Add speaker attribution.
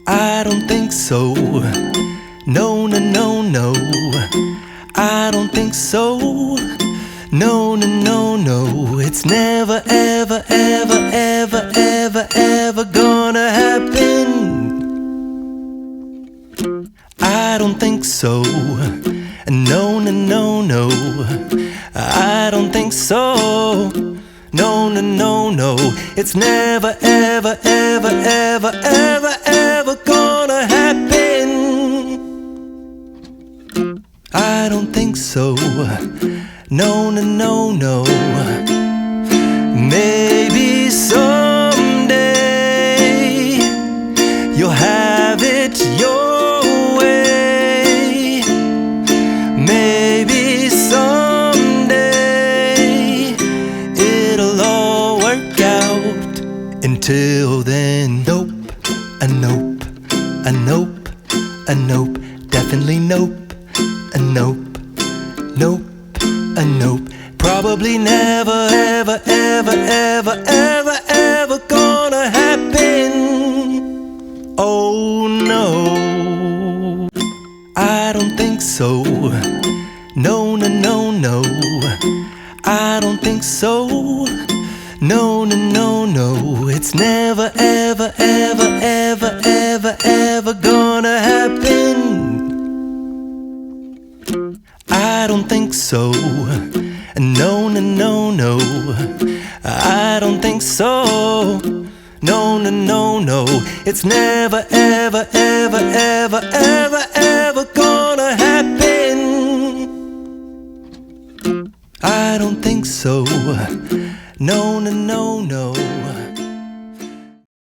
Speaker 1: I don't think so. No, no, no, no. I don't think so. No, no, no, no. It's never, ever, ever, ever, ever, ever gonna happen. I don't think so. No, no, no, no. I don't think so. No, no, no, no. It's never, ever, ever, ever, ever, ever gonna happen. I don't think so. No, no, no, no. Maybe someday you'll have it your way. Maybe someday it'll all work out. Until then, nope, a nope, a nope, a nope, definitely nope, a nope, nope, a nope. Probably never, ever, ever, ever, ever, ever gonna happen. Oh no, I don't think so. No, no, no, no. I don't think so. No, no, no, no. It's never, ever, ever, ever, ever, ever gonna happen. I don't think so. No, no, no, no. I don't think so. No, no, no, no. It's never, ever, ever, ever, ever, ever gonna happen. I don't think so. No, no, no, no.